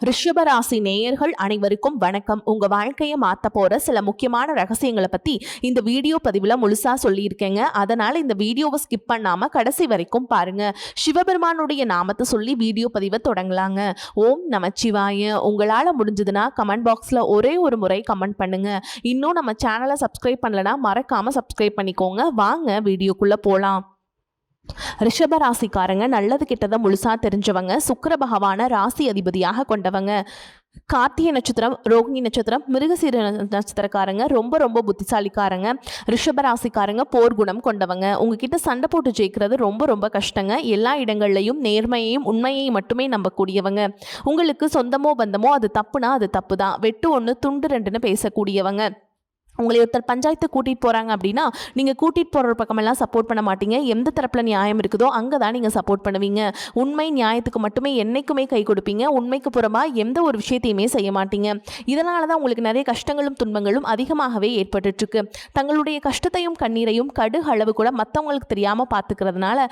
ரிஷபராசி நேயர்கள் அனைவருக்கும் வணக்கம். உங்க வாழ்க்கையை மாத்த போற சில முக்கியமான ரகசியங்களை பத்தி இந்த வீடியோ பதிவுல முழுசா சொல்லியிருக்கேங்க. அதனால இந்த வீடியோவை ஸ்கிப் பண்ணாம கடைசி வரைக்கும் பாருங்க. சிவபெருமானுடைய நாமத்தை சொல்லி வீடியோ பதிவை தொடங்கலாங்க. ஓம் நமச்சிவாய. உங்களால முடிஞ்சதுன்னா கமெண்ட் பாக்ஸ்ல ஒரே ஒரு முறை கமெண்ட் பண்ணுங்க. இன்னும் நம்ம சேனலை சப்ஸ்கிரைப் பண்ணலனா மறக்காம சப்ஸ்கிரைப் பண்ணிக்கோங்க. வாங்க வீடியோக்குள்ள போலாம். ரிஷப ராசிக்காரங்க நல்லது கிட்டதை முழுசா தெரிஞ்சவங்க. சுக்கிர பகவான ராசி அதிபதியாக கொண்டவங்க. கார்த்திகை நட்சத்திரம், ரோகிணி நட்சத்திரம், மிருகசீர நட்சத்திரக்காரங்க ரொம்ப ரொம்ப புத்திசாலிக்காரங்க. ரிஷபராசிக்காரங்க போர் குணம் கொண்டவங்க. உங்ககிட்ட சண்டை போட்டு ஜெயிக்கிறது ரொம்ப ரொம்ப கஷ்டங்க. எல்லா இடங்கள்லையும் நேர்மையையும் உண்மையையும் மட்டுமே நம்பக்கூடியவங்க. உங்களுக்கு சொந்தமோ பந்தமோ அது தப்புனா அது தப்பு தான். வெட்டு ஒன்று துண்டு ரெண்டுன்னு பேசக்கூடியவங்க. உங்களை ஒருத்தர் பஞ்சாயத்து கூட்டிகிட்டு போகிறாங்க அப்படின்னா நீங்கள் கூட்டிகிட்டு போகிற பக்கமெல்லாம் சப்போர்ட் பண்ண மாட்டீங்க. எந்த தரப்பில் நியாயம் இருக்குதோ அங்கே தான் நீங்கள் சப்போர்ட் பண்ணுவீங்க. உண்மை நியாயத்துக்கு மட்டுமே என்றைக்குமே கை கொடுப்பீங்க. உண்மைக்கு புறமாக எந்த ஒரு விஷயத்தையுமே செய்ய மாட்டீங்க. இதனால தான் உங்களுக்கு நிறைய கஷ்டங்களும் துன்பங்களும் அதிகமாகவே ஏற்பட்டுருக்கு. தங்களுடைய கஷ்டத்தையும் கண்ணீரையும் கடுகு அளவு கூட மற்றவங்களுக்கு தெரியாமல் பார்த்துக்கிறதுனால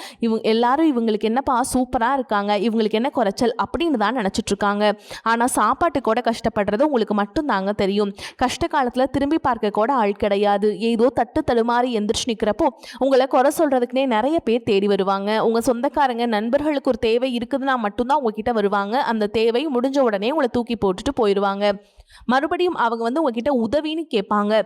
எல்லாரும் இவங்களுக்கு என்னப்பா சூப்பராக இருக்காங்க, இவங்களுக்கு என்ன குறைச்சல் அப்படின்னு தான் நினச்சிட்ருக்காங்க. ஆனால் சாப்பாட்டு கூட கஷ்டப்படுறது உங்களுக்கு மட்டும் தாங்க தெரியும். கஷ்ட காலத்தில் திரும்பி பார்க்க கூட ஆள் கிடையாது. ஏதோ தட்டு தடுமாறி எந்திரிச்சு நிற்கிறப்போ உங்களை குறை சொல்றதுக்குனே நிறைய பேர் தேடி வருவாங்க. உங்க சொந்தக்காரங்க நண்பர்களுக்கு ஒரு தேவை இருக்குதுன்னா மட்டும்தான் உங்ககிட்ட வருவாங்க. அந்த தேவை முடிஞ்ச உடனே உங்களை தூக்கி போட்டுட்டு போயிடுவாங்க. மறுபடியும் அவங்க உங்ககிட்ட உதவின்னு கேட்பாங்க.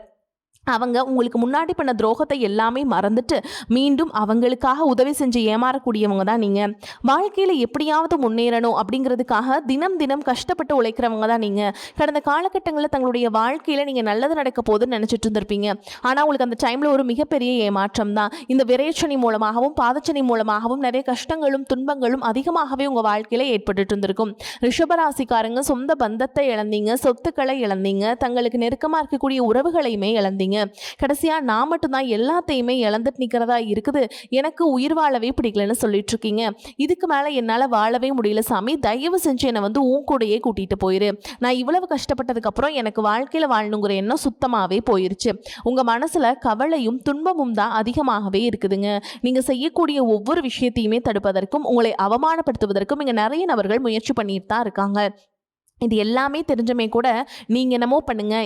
அவங்க உங்களுக்கு முன்னாடி பண்ண துரோகத்தை எல்லாமே மறந்துட்டு மீண்டும் அவங்களுக்காக உதவி செஞ்சு ஏமாறக்கூடியவங்க தான் நீங்கள். வாழ்க்கையில் எப்படியாவது முன்னேறணும் அப்படிங்கிறதுக்காக தினம் தினம் கஷ்டப்பட்டு உழைக்கிறவங்க தான் நீங்கள். கடந்த காலகட்டங்களில் தங்களுடைய வாழ்க்கையில் நீங்கள் நல்லது நடக்க போதுன்னு நினச்சிட்டு இருந்திருப்பீங்க. ஆனால் உங்களுக்கு அந்த டைமில் ஒரு மிகப்பெரிய ஏமாற்றம் தான். இந்த விரைச்சனி மூலமாகவும் பாதச்சனி மூலமாகவும் நிறைய கஷ்டங்களும் துன்பங்களும் அதிகமாகவே உங்கள் வாழ்க்கையில் ஏற்பட்டு இருந்திருக்கும். ரிஷபராசிக்காரங்க சொந்த பந்தத்தை இழந்தீங்க, சொத்துக்களை இழந்தீங்க, தங்களுக்கு நெருக்கமாக இருக்கக்கூடிய உறவுகளையுமே இழந்தீங்க. கடைசியா நான் மட்டும்தான் எல்லாத்தையுமே இழந்துட்டு நிக்கிறதா இருக்குது, எனக்கு உயிர் வாழவே பிடிக்கலன்னு சொல்லிட்டு இருக்கீங்க. இதுக்கு மேல என்னால வாழவே முடியல சாமி, தயவு செஞ்சு என்னை உன் கூடையே கூட்டிட்டு போயிரு. நான் இவ்வளவு கஷ்டப்பட்டதுக்கு அப்புறம் எனக்கு வாழ்க்கையில வாழணுங்கிற எண்ணம் சுத்தமாவே போயிருச்சு. உங்க மனசுல கவலையும் துன்பமும் தான் அதிகமாகவே இருக்குதுங்க. நீங்க செய்யக்கூடிய ஒவ்வொரு விஷயத்தையுமே தடுப்பதற்கும் உங்களை அவமானப்படுத்துவதற்கும் இங்க நிறைய நபர்கள் முயற்சி பண்ணிட்டு தான் இருக்காங்க. இது எல்லாமே தெரிஞ்சமே கூட நீங்க என்னமோ பண்ணுங்க,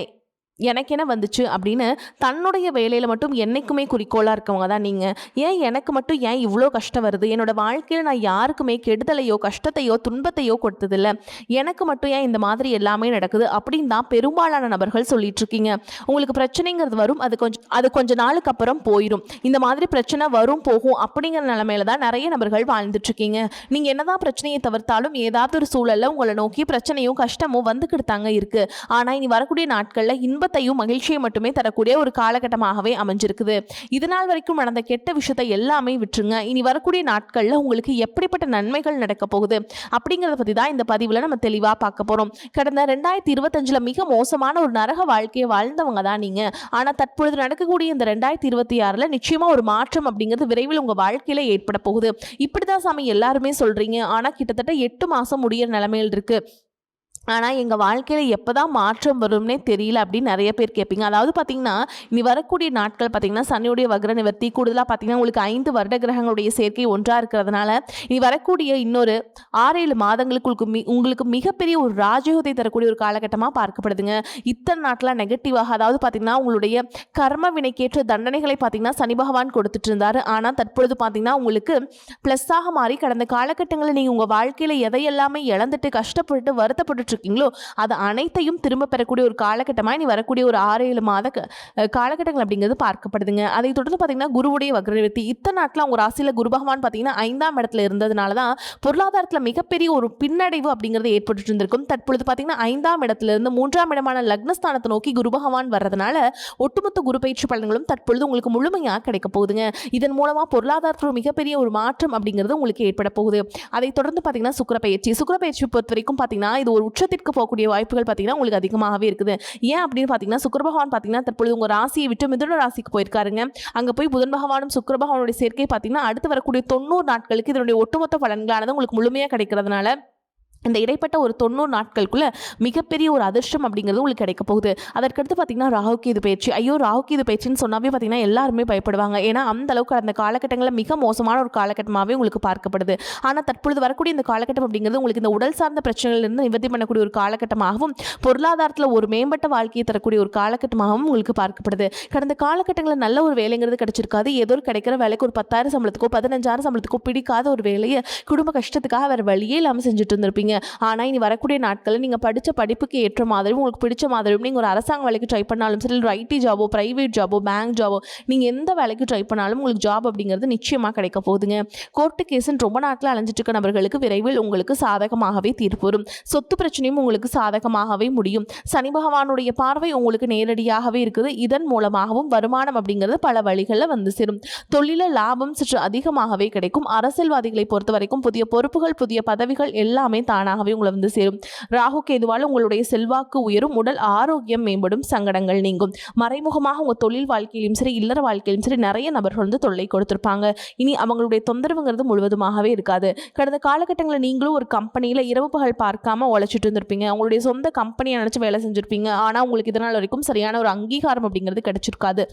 எனக்கு என்ன வந்துச்சு அப்படின்னு தன்னுடைய வேலையில் மட்டும் என்றைக்குமே குறிக்கோளாக இருக்கவங்க தான் நீங்கள். ஏன் எனக்கு மட்டும் ஏன் இவ்வளோ கஷ்டம் வருது, என்னோட வாழ்க்கையில் நான் யாருக்குமே கெடுதலையோ கஷ்டத்தையோ துன்பத்தையோ கொடுத்ததில்லை, எனக்கு மட்டும் ஏன் இந்த மாதிரி எல்லாமே நடக்குது அப்படின்னு தான் பெரும்பாலான நபர்கள் சொல்லிட்டு இருக்கீங்க. உங்களுக்கு பிரச்சனைங்கிறது வரும், அது கொஞ்சம் நாளுக்கு அப்புறம் போயிடும். இந்த மாதிரி பிரச்சனை வரும் போகும் அப்படிங்கிற நிலைமையில தான் நிறைய நபர்கள் வாழ்ந்துட்டு இருக்கீங்க. நீங்கள் என்னதான் பிரச்சனையை தவிர்த்தாலும் ஏதாவது ஒரு சூழலில் உங்களை நோக்கி பிரச்சனையும் கஷ்டமும் வந்துக்கிட்டு தாங்க இருக்கு. ஆனால் இனி வரக்கூடிய நாட்களில் இன்பத்தையும் மகிழ்ச்சியை மட்டுமே தரக்கூடிய ஒரு காலகட்டமாகவே அமைஞ்சிருக்குது. இதனால் வரைக்கும் நடந்த கெட்ட விஷயத்தை எல்லாமே விட்டுருங்க. இனி வரக்கூடிய நாட்கள்ல உங்களுக்கு எப்படிப்பட்ட நன்மைகள் நடக்க போகுது அப்படிங்கறத பத்தி தான் இந்த பதிவுல நம்ம தெளிவா பார்க்க போறோம். கடந்த 2025 மிக மோசமான ஒரு நரக வாழ்க்கையை வாழ்ந்தவங்க தான் நீங்க. ஆனா தற்பொழுது நடக்கக்கூடிய இந்த 2026 நிச்சயமா ஒரு மாற்றம் அப்படிங்கிறது விரைவில் உங்க வாழ்க்கையில ஏற்பட போகுது. இப்படிதான் சாமி எல்லாருமே சொல்றீங்க, ஆனா கிட்டத்தட்ட 8 மாசம் முடியிற நிலைமையில் இருக்கு. ஆனால் எங்கள் வாழ்க்கையில் எப்போ தான் மாற்றம் வரும்னே தெரியல அப்படின்னு நிறைய பேர் கேட்பீங்க. அதாவது பார்த்தீங்கன்னா இனி வரக்கூடிய நாட்கள் பார்த்தீங்கன்னா சனியுடைய வக்ர நிவர்த்தி, கூடுதலாக பார்த்தீங்கன்னா உங்களுக்கு 5 வருட கிரகங்களுடைய சேர்க்கை ஒன்றாக இருக்கிறதுனால இனி வரக்கூடிய இன்னொரு 6-7 மாதங்களுக்கு உங்களுக்கு மிகப்பெரிய ஒரு ராஜயோகத்தை தரக்கூடிய ஒரு காலகட்டமாக பார்க்கப்படுதுங்க. இத்தனை நாட்டில் நெகட்டிவாக, அதாவது பார்த்தீங்கன்னா உங்களுடைய கர்ம வினைக்கேற்ற தண்டனைகளை பார்த்தீங்கன்னா சனி பகவான் கொடுத்துட்டு இருந்தார். ஆனால் தற்பொழுது பார்த்தீங்கன்னா உங்களுக்கு ப்ளஸ்ஸாக மாறி கடந்த காலகட்டங்களில் நீங்கள் உங்கள் வாழ்க்கையில் எதையெல்லாமே இழந்துட்டு கஷ்டப்பட்டு வருத்தப்பட்டு இருக்கீங்களோ அது அனைத்தையும் திரும்ப பெறக்கூடிய ஒரு காலகட்டமாக இனி வரக்கூடிய ஒரு 6-7 மாத காலகட்டங்கள் அப்படிங்கிறது பார்க்கப்படுதுங்க. அதை தொடர்ந்து பார்த்தீங்கன்னா குருவுடைய வக்ரநிவர்த்தி. இத்தனை நாட்டில் உங்கள் ராசியில் குரு பகவான் பார்த்தீங்கன்னா 5ஆம் இடத்துல இருந்ததுனால தான் பொருளாதாரத்தில் மிகப்பெரிய ஒரு பின்னடைவு அப்படிங்கிறது ஏற்பட்டு இருந்திருக்கும். தற்பொழுது பார்த்தீங்கன்னா 5ஆம் இடத்துல இருந்து 3ஆம் இடமான லக்னஸ்தானத்தை நோக்கி குரு பகவான் வர்றதுனால ஒட்டுமொத்த குரு பயிற்சி பலன்களும் தற்பொழுது உங்களுக்கு முழுமையாக கிடைக்க போகுதுங்க. இதன் மூலமாக பொருளாதாரத்தில் மிகப்பெரிய ஒரு மாற்றம் அப்படிங்கிறது உங்களுக்கு ஏற்பட போகுது. அதை தொடர்ந்து பார்த்தீங்கன்னா சுக்கிர பயிற்சி பொறுத்த வரைக்கும் பார்த்தீங்கன்னா இது ஒரு உச்சத்திற்கு போகக்கூடிய வாய்ப்புகள் பார்த்தீங்கன்னா உங்களுக்கு அதிகமாகவே இருக்குது. ஏன் அப்படின்னு பார்த்தீங்கன்னா சுக்கிர பகவான் பார்த்தீங்கன்னா தற்பொழுது உங்கள் ராசியை விட்டு மிதுன ராசிக்கு போயிருக்காருங்க. அங்கே போய் புதன் பகவானும் சுக்கிர பகவானுடைய சேர்க்கை பார்த்தீங்கன்னா அடுத்து வரக்கூடிய 90 நாட்களுக்கு இதனுடைய ஒட்டுமொத்த பலன்களானது உங்களுக்கு முழுமையாக கிடைக்கிறதுனால இந்த இடைப்பட்ட ஒரு 90 நாட்களுக்குள்ள மிகப்பெரிய ஒரு அதிர்ஷ்டம் அப்படிங்கிறது உங்களுக்கு கிடைக்க போகுது. அதற்கடுத்து பார்த்தீங்கன்னா ராகுகேது பயிற்சி. ஐயோ! ராகுகேது பயிற்சின்னு சொன்னாவே பார்த்தீங்கன்னா எல்லாருமே பயப்படுவாங்க. ஏன்னா அந்த அளவுக்கு அந்த காலகட்டங்களில் மிக மோசமான ஒரு காலகட்டமாகவே உங்களுக்கு பார்க்கப்படுது. ஆனால் தற்பொழுது வரக்கூடிய இந்த காலகட்டம் அப்படிங்கிறது உங்களுக்கு இந்த உடல் சார்ந்த பிரச்சனைகளிலிருந்து நிவர்த்தி பண்ணக்கூடிய ஒரு காலகட்டமாகவும், பொருளாதாரத்தில் ஒரு மேம்பட்ட வாழ்க்கையை தரக்கூடிய ஒரு காலகட்டமாகவும் உங்களுக்கு பார்க்கப்படுது. கடந்த காலகட்டங்களில் நல்ல ஒரு வேலைங்கிறது கிடைச்சிருக்காது. ஏதோ ஒரு கிடைக்கிற வேலைக்கு ஒரு 10,000 சம்பளத்துக்கோ 15,000 சம்பளத்துக்கோ பிடிக்காத ஒரு வேலையை குடும்ப கஷ்டத்துக்காக வேறு வழியே இல்லாமல் செஞ்சுட்டு இருந்திருப்பீங்க. ஆனால் இனி வரக்கூடிய நாட்களில் நீங்கள் படித்த படிப்புக்கு ஏற்ற மாதிரியும் உங்களுக்கு பிடிச்ச மாதிரியும் நீங்கள் ஒரு அரசாங்க வேலைக்கு ட்ரை பண்ணாலும் சரி, ஒரு ஐடி ஜாபோ, பிரைவேட் ஜாபோ, பேங்க் ஜாபோ, நீங்கள் எந்த வேலைக்கு ட்ரை பண்ணாலும் உங்களுக்கு ஜாப் அப்படிங்கிறது நிச்சயமாக கிடைக்க போகுதுங்க. கோர்ட்டு கேஸுன்னு ரொம்ப நாட்கள் அலைஞ்சிட்டு இருக்க நபர்களுக்கு விரைவில் உங்களுக்கு சாதகமாகவே தீர்ப்பு வரும். சொத்து பிரச்சனையும் உங்களுக்கு சாதகமாகவே முடியும். சனி பகவானுடைய பார்வை உங்களுக்கு நேரடியாகவே இருக்குது. இதன் மூலமாகவும் வருமானம் அப்படிங்கிறது பல வழிகளில் வந்து சேரும். தொழில லாபம் சற்று அதிகமாகவே கிடைக்கும். அரசியல்வாதிகளை பொறுத்த வரைக்கும் புதிய பொறுப்புகள், புதிய பதவிகள் எல்லாமே தானாகவே உங்களை வந்து சேரும். ராகு கேதுவால் உங்களுடைய செல்வாக்கு உயரும், உடல் ஆரோக்கியம் மேம்படும், சங்கடங்கள் நீங்கும். மறைமுகமாக உங்கள் தொழில் வாழ்க்கையிலும் சரி, இல்லற வாழ்க்கையிலும் சரி நிறைய நபர்கள் வந்து தொல்லை கொடுத்திருப்பாங்க. இனி அவங்களுடைய தொந்தரவுங்கிறது முழுவதுமாகவே இருக்காது. கடந்த காலகட்டங்களில் நீங்களும் ஒரு கம்பெனியில் இரவு பகல் பார்க்காம உழைச்சிட்டு இருந்திருப்பீங்க. உங்களுடைய சொந்த கம்பெனியை நினச்சி வேலை செஞ்சுருப்பீங்க. ஆனால் உங்களுக்கு இதனால் வரைக்கும் சரியான ஒரு அங்கீகாரம் அப்படிங்கிறது கிடைச்சிருக்காது.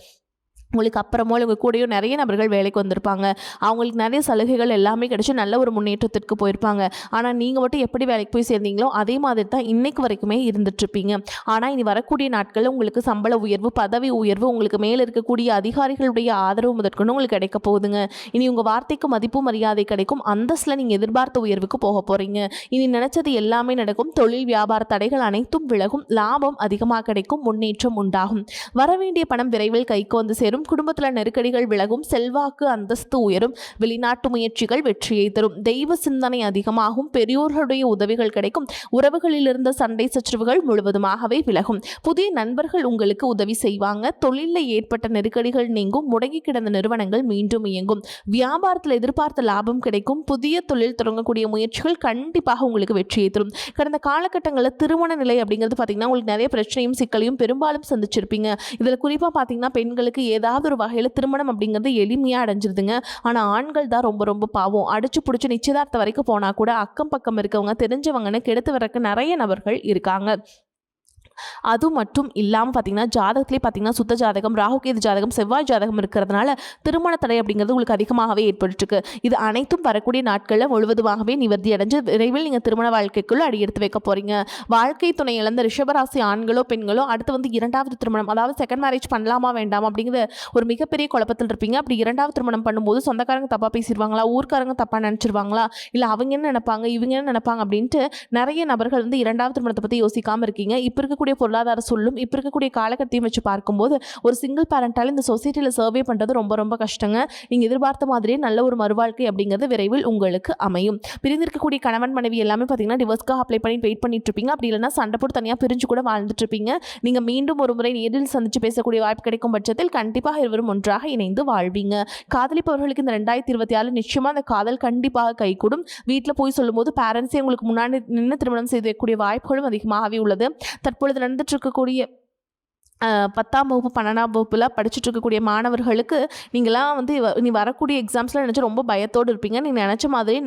உங்களுக்கு அப்புறமோ உங்கள் கூடயும் நிறைய நபர்கள் வேலைக்கு வந்திருப்பாங்க. அவங்களுக்கு நிறைய சலுகைகள் எல்லாமே கிடைச்சி நல்ல ஒரு முன்னேற்றத்திற்கு போயிருப்பாங்க. ஆனால் நீங்கள் மட்டும் எப்படி வேலைக்கு போய் சேர்ந்தீங்களோ அதே மாதிரி தான் இன்றைக்கு வரைக்குமே இருந்துட்டுருப்பீங்க. ஆனால் இனி வரக்கூடிய நாட்களில் உங்களுக்கு சம்பள உயர்வு, பதவி உயர்வு, உங்களுக்கு மேலே இருக்கக்கூடிய அதிகாரிகளுடைய ஆதரவு முதற்கொண்டு உங்களுக்கு கிடைக்க போகுதுங்க. இனி உங்கள் வார்த்தைக்கு மதிப்பு மரியாதை கிடைக்கும். அந்தஸ்தில் நீங்கள் எதிர்பார்த்த உயர்வுக்கு போக போகிறீங்க. இனி நினச்சது எல்லாமே நடக்கும். தொழில் வியாபார தடைகள் அனைத்தும் விலகும். லாபம் அதிகமாக கிடைக்கும். முன்னேற்றம் உண்டாகும். வரவேண்டிய பணம் விரைவில் கைக்கு வந்து சேரும். குடும்பத்தில் நெருக்கடிகள் விலகும். செல்வாக்கு அந்தஸ்து உயரும். வெளிநாட்டு முயற்சிகள் வெற்றியை தரும். தெய்வ சிந்தனை அதிகமாகும். பெரியோர்களுடைய உதவிகள் கிடைக்கும். உறவுகளில் இருந்த சண்டை சச்சரவுகள் முழுவதுமாகவே விலகும். புதிய நண்பர்கள் உங்களுக்கு உதவி செய்வாங்க. தொழிலில் ஏற்பட்ட நெருக்கடிகள் நீங்கும். முடங்கி கிடந்த நிறுவனங்கள் மீண்டும் இயங்கும். வியாபாரத்தில் எதிர்பார்த்த லாபம் கிடைக்கும். புதிய தொழில் தொடங்கக்கூடிய முயற்சிகள் கண்டிப்பாக உங்களுக்கு வெற்றியை தரும். கடந்த காலகட்டங்களில் திருமண நிலை அப்படிங்கிறது பார்த்தீங்கன்னா உங்களுக்கு நிறைய பிரச்சனையும் சிக்கலையும் பெரும்பாலும் சந்திச்சிருப்பீங்க. இதில் குறிப்பாக பார்த்தீங்கன்னா பெண்களுக்கு ஏதாவது ஒரு வகையில் திருமணம் அப்படிங்கிறது எளிமையாக அடைஞ்சிருதுங்க. ஆனால் ஆண்கள் தான் ரொம்ப ரொம்ப பாவம். அடிச்சு பிடிச்சி நிச்சயதார்த்த வரைக்கும் போனால் கூட அக்கம் பக்கம் இருக்கவங்க தெரிஞ்சவங்கன்னு கெடுத்து வரக்கு நிறைய நபர்கள் இருக்காங்க. அது மட்டும் இல்லாமல் பார்த்தீங்கன்னா ஜாதகத்திலே பார்த்தீங்கன்னா சுத்த ஜாதகம், ராகுகேது ஜாதகம், செவ்வாய் ஜாதகம் இருக்கிறதுனால திருமண தடை அப்படிங்கிறது உங்களுக்கு அதிகமாகவே ஏற்பட்டுருக்கு. இது அனைத்தும் வரக்கூடிய நாட்களில் முழுவதுமாகவே நிவர்த்தி அடைஞ்சு விரைவில் நீங்கள் திருமண வாழ்க்கைக்குள்ளே அடியெடுத்து வைக்க போகிறீங்க. வாழ்க்கை துணை இழந்த ரிஷபராசி ஆண்களோ பெண்களோ அடுத்து வந்து இரண்டாவது திருமணம், அதாவது செகண்ட் மேரேஜ் பண்ணலாமா வேண்டாமா அப்படிங்கிற ஒரு மிகப்பெரிய குழப்பத்தில் இருப்பீங்க. அப்படி இரண்டாவது திருமணம் பண்ணும்போது சொந்தக்காரங்க தப்பாக பேசிடுவாங்களா, ஊர்க்காரங்க தப்பாக நினச்சிருவாங்களா, இல்லை அவங்க என்ன நினைப்பாங்க, இவங்க என்ன நினைப்பாங்க அப்படின்ட்டு நிறைய நபர்கள் வந்து இரண்டாவது திருமணத்தை பற்றி யோசிக்காமல் இருக்கீங்க. இப்போ இருக்கக்கூடிய பொருளாதார சொல்லும் இப்போ இருக்கக்கூடிய காலகட்டத்தையும் வச்சு பார்க்கும்போது ஒரு சிங்கிள் பேரண்டால் இந்த சொசைட்டியில் சர்வே பண்ணுறது ரொம்ப ரொம்ப கஷ்டங்க. நீங்கள் எதிர்பார்த்த மாதிரியே நல்ல ஒரு மறுவாழ்க்கை அப்படிங்கிறது விரைவில் உங்களுக்கு அமையும். பிரிந்திருக்கக்கூடிய கணவன் மனைவி எல்லாமே பார்த்தீங்கன்னா டிவோர்ஸ்க்காக அப்ளை பண்ணி வெயிட் பண்ணிட்டு இருப்பீங்க. அப்படி இல்லைன்னா சண்டை போட்டு தனியாக பிரிஞ்சு கூட வாழ்ந்துட்டு இருப்பீங்க. நீங்கள் மீண்டும் ஒரு முறை நேரில் சந்தித்து பேசக்கூடிய வாய்ப்பு கிடைக்கும் பட்சத்தில் கண்டிப்பாக இருவரும் ஒன்றாக இணைந்து வாழ்வீங்க. காதலிப்பவர்களுக்கு இந்த 2024 நிச்சயமாக அந்த காதல் கண்டிப்பாக கைகூடும். வீட்டில் போய் சொல்லும்போது பேரண்ட்ஸே உங்களுக்கு முன்னாடி நின்று திருமணம் செய்து வைக்கக்கூடிய வாய்ப்புகளும் அதிகமாகவே உள்ளது. தற்பொழுது நடந்துட்டு இருக்கக்கூடிய 10ஆம் வகுப்பு 12ஆம் வகுப்பில் படிச்சுட்டு இருக்கக்கூடிய மாணவர்களுக்கு நீங்களாம் வந்து நீ வரக்கூடிய எக்ஸாம்ஸில் நினச்சி ரொம்ப பயத்தோடு இருப்பீங்க. நீங்கள் நினச்ச மாதிரி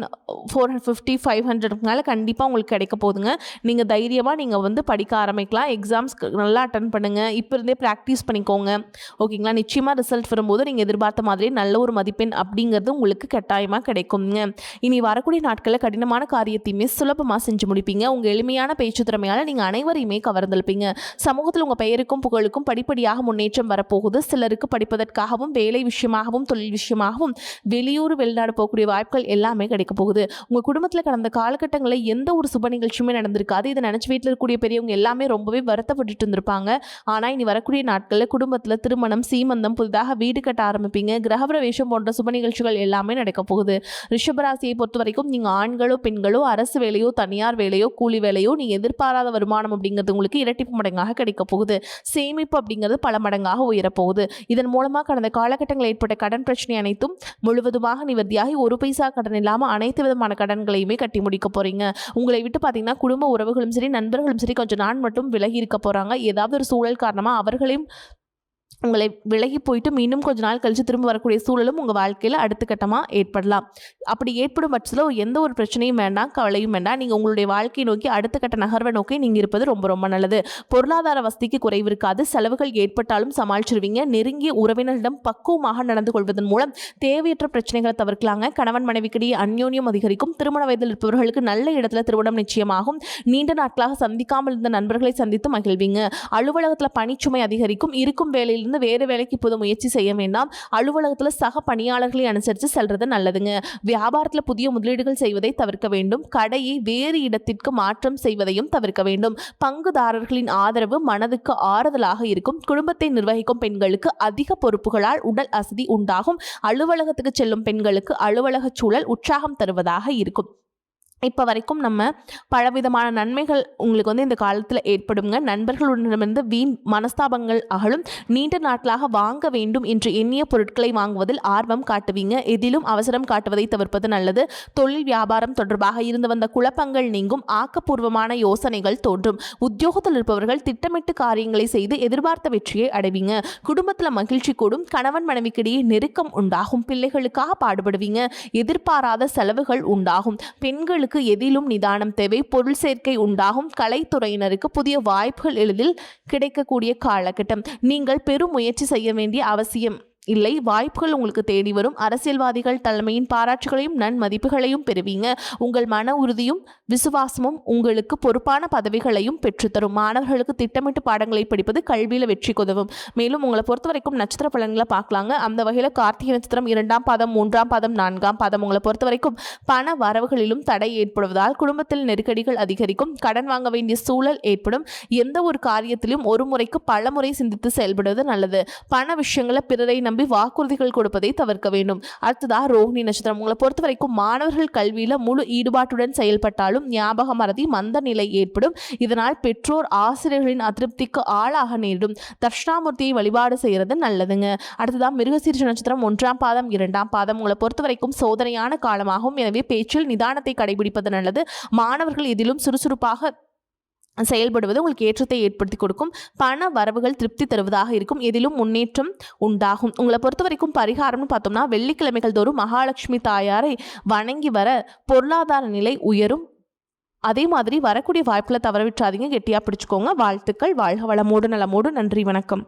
450 500க்கு மேலே கண்டிப்பாக உங்களுக்கு கிடைக்க போகுதுங்க. நீங்கள் தைரியமாக நீங்கள் வந்து படிக்க ஆரம்பிக்கலாம். எக்ஸாம்ஸ்க்கு நல்லா அட்டன் பண்ணுங்கள். இப்போ இருந்தே ப்ராக்டிஸ் பண்ணிக்கோங்க. ஓகேங்களா? நிச்சயமாக ரிசல்ட் வரும்போது நீங்கள் எதிர்பார்த்த மாதிரி நல்ல ஒரு மதிப்பெண் அப்படிங்கிறது உங்களுக்கு கட்டாயமாக கிடைக்குங்க. இனி வரக்கூடிய நாட்களில் கடினமான காரியத்தையுமே சுலபமாக செஞ்சு முடிப்பீங்க. உங்கள் எளிமையான பேச்சு திறமையால் நீங்கள் அனைவரையுமே கவர்ந்தெழுப்பீங்க. சமூகத்தில் உங்கள் பெயருக்கும் புகழுக்கும் படிப்படியாக முன்னேற்றம் வரப்போகுது. சிலருக்கு படிப்பதற்காகவும் வேலை விஷயமாகவும் தொழில் விஷயமாகவும் வெளியூர் வெளிநாடு போகக்கூடிய வாய்ப்புகள் எல்லாமே கிடைக்க போகுது. உங்கள் குடும்பத்தில் கடந்த காலகட்டங்களில் எந்த ஒரு சுப நிகழ்ச்சியுமே நடந்திருக்காது. இதை நினச்சி வீட்டில் இருக்கக்கூடிய பெரியவங்க எல்லாமே ரொம்பவே வருத்தப்பட்டு இருந்திருப்பாங்க. ஆனால் இனி வரக்கூடிய நாட்களில் குடும்பத்தில் திருமணம், சீமந்தம், புதிதாக வீடு கட்ட ஆரம்பிப்பீங்க. கிரகப்பிரவேசம் போன்ற சுப நிகழ்ச்சிகள் எல்லாமே நடக்க போகுது. ரிஷபராசியை பொறுத்த வரைக்கும் நீங்கள் ஆண்களோ பெண்களோ அரசு வேலையோ தனியார் வேலையோ கூலி வேலையோ நீங்கள் எதிர்பாராத வருமானம் அப்படிங்கிறது உங்களுக்கு இரட்டிப்பு மடங்காக கிடைக்க போகுது. சேமிப்பு அப்படிங்கிறது பல மடங்காக உயரப்போகுது. இதன் மூலமாக கடந்த காலகட்டங்களில் ஏற்பட்ட கடன் பிரச்சனை அனைத்தும் முழுவதுமாக நிவர்த்தியாகி ஒரு பைசா கடன் இல்லாமல் அனைத்து விதமான கடன்களையுமே கட்டி முடிக்க போறீங்க. உங்களை விட்டு பார்த்தீங்கன்னா குடும்ப உறவுகளும் சரி நண்பர்களும் சரி கொஞ்சம் நாள் மட்டும் விலகி இருக்க போறாங்க. ஏதாவது ஒரு சூழல் காரணமாக அவர்களையும் உங்களை விலகி போயிட்டு மீண்டும் கொஞ்ச நாள் கழித்து திரும்ப வரக்கூடிய சூழலும் உங்கள் வாழ்க்கையில் அடுத்த கட்டமாக ஏற்படலாம். அப்படி ஏற்படும் பட்சத்தில் எந்த ஒரு பிரச்சனையும் வேண்டாம், கவலையும் வேண்டாம். நீங்கள் உங்களுடைய வாழ்க்கையை நோக்கி அடுத்த கட்ட நகர்வை நோக்கி நீங்கள் இருப்பது ரொம்ப ரொம்ப நல்லது. பொருளாதார வசதிக்கு குறைவு இருக்காது. செலவுகள் ஏற்பட்டாலும் சமாளிச்சிருவீங்க. நெருங்கிய உறவினரிடம் பக்குவமாக நடந்து கொள்வதன் மூலம் தேவையற்ற பிரச்சனைகளை தவிர்க்கலாங்க. கணவன் மனைவிக்கிடையே அந்யோன்யம் அதிகரிக்கும். திருமண வயதில் இருப்பவர்களுக்கு நல்ல இடத்துல திருமணம் நிச்சயமாகும். நீண்ட நாட்களாக சந்திக்காமல் இருந்த நண்பர்களை சந்தித்து மகிழ்வீங்க. அலுவலகத்தில் பணிச்சுமை அதிகரிக்கும். இருக்கும் வேலையில் வேறு வேலைக்கு இப்போது முயற்சி செய்ய வேண்டாம். அலுவலகத்தில் சக பணியாளர்களை அனுசரித்து செல்றது நல்லதுங்க. வியாபாரத்தில் புதிய முதலீடுகள் செய்வதை தவிர்க்க வேண்டும். கடையை வேறு இடத்திற்கு மாற்றம் செய்வதையும் தவிர்க்க வேண்டும். பங்குதாரர்களின் ஆதரவு மனதுக்கு ஆறுதலாக இருக்கும். குடும்பத்தை நிர்வகிக்கும் பெண்களுக்கு அதிக பொறுப்புகளால் உடல் அசதி உண்டாகும். அலுவலகத்துக்கு செல்லும் பெண்களுக்கு அலுவலக சூழல் உற்சாகம் தருவதாக இருக்கும். இப்போ வரைக்கும் நம்ம பலவிதமான நன்மைகள் உங்களுக்கு இந்த காலத்தில் ஏற்படுங்க. நண்பர்களுடனிருந்து வீண் மனஸ்தாபங்கள் அகலும். நீண்ட நாட்களாக வாங்க வேண்டும் என்று எண்ணிய பொருட்களை வாங்குவதில் ஆர்வம் காட்டுவீங்க. எதிலும் அவசரம் காட்டுவதை தவிர்ப்பது நல்லது. தொழில் வியாபாரம் தொடர்பாக இருந்து வந்த குழப்பங்கள் நீங்கும். ஆக்கப்பூர்வமான யோசனைகள் தோன்றும். உத்தியோகத்தில் இருப்பவர்கள் திட்டமிட்டு காரியங்களை செய்து எதிர்பார்த்த வெற்றியை அடைவீங்க. குடும்பத்தில் மகிழ்ச்சி கூடும். கணவன் மனைவிக்கிடையே நெருக்கம் உண்டாகும். பிள்ளைகளுக்காக பாடுபடுவீங்க. எதிர்பாராத செலவுகள் உண்டாகும். பெண்களுக்கு எதிலும் நிதானம் தேவை. பொருள் சேர்க்கை உண்டாகும். கலைத்துறையினருக்கு புதிய வாய்ப்புகள் எளிதில் கிடைக்கக்கூடிய காலகட்டம். நீங்கள் பெரும் முயற்சி செய்ய வேண்டிய அவசியம் இல்லை. வாய்ப்புகள் உங்களுக்கு தேடி வரும். அரசியல்வாதிகள் தலைமையின் பாராட்டுகளையும் நன்மதிப்புகளையும் பெறுவீங்க. உங்கள் மன உறுதியும் விசுவாசமும் உங்களுக்கு பொறுப்பான பதவிகளையும் பெற்றுத்தரும். மாணவர்களுக்கு திட்டமிட்டு பாடங்களை படிப்பது கல்வியில் வெற்றிக்கு உதவும். மேலும் உங்களை பொறுத்த வரைக்கும் நட்சத்திர பலன்களை பார்க்கலாங்க. அந்த வகையில் கார்த்திகை நட்சத்திரம் 2ஆம் பாதம், 3ஆம் பாதம், 4ஆம் பாதம் உங்களை பொறுத்த வரைக்கும் பண வரவுகளிலும் தடை ஏற்படுவதால் குடும்பத்தில் நெருக்கடிகள் அதிகரிக்கும். கடன் வாங்க வேண்டிய சூழல் ஏற்படும். எந்த ஒரு காரியத்திலும் ஒரு முறைக்கு பல முறை சிந்தித்து செயல்படுவது நல்லது. பண விஷயங்களை பிறரை நம்பி வாக்குறுதிகள் கொடுப்பதை தவிர்க்க வேண்டும். அடுத்ததா ரோஹிணி நட்சத்திரம் உங்களை பொறுத்த வரைக்கும் மாணவர்கள் கல்வியில முழு ஈடுபாட்டுடன் செயல்பட்டாலும் ஞாபக மறதி மந்த நிலை ஏற்படும். இதனால் பெற்றோர் ஆசிரியர்களின் அதிருப்திக்கு ஆளாக நேரிடும். தட்சிணாமூர்த்தியை வழிபாடு செய்யறது நல்லதுங்க. அடுத்ததா மிருகசீரிஷ நட்சத்திரம் 1ஆம் பாதம், 2ஆம் பாதம் உங்களை பொறுத்த வரைக்கும் சோதனையான காலமாகும். எனவே பேச்சில் நிதானத்தை கடைபிடிப்பது நல்லது. மாணவர்கள் எதிலும் சுறுசுறுப்பாக செயல்படுவது உங்களுக்கு ஏற்றத்தை ஏற்படுத்தி கொடுக்கும். பண வரவுகள் திருப்தி தருவதாக இருக்கும். எதிலும் முன்னேற்றம் உண்டாகும். உங்களை பொறுத்த வரைக்கும் பரிகாரம்னு பார்த்தோம்னா வெள்ளிக்கிழமைகள் தோறும் மகாலட்சுமி தாயாரை வணங்கி வர பொருளாதார நிலை உயரும். அதே மாதிரி வரக்கூடிய வாய்ப்புகளை தவற விட்டுறாதீங்க. கெட்டியாக பிடிச்சுக்கோங்க. வாழ்த்துக்கள். வாழ்க வளமோடு நலமோடு. நன்றி, வணக்கம்.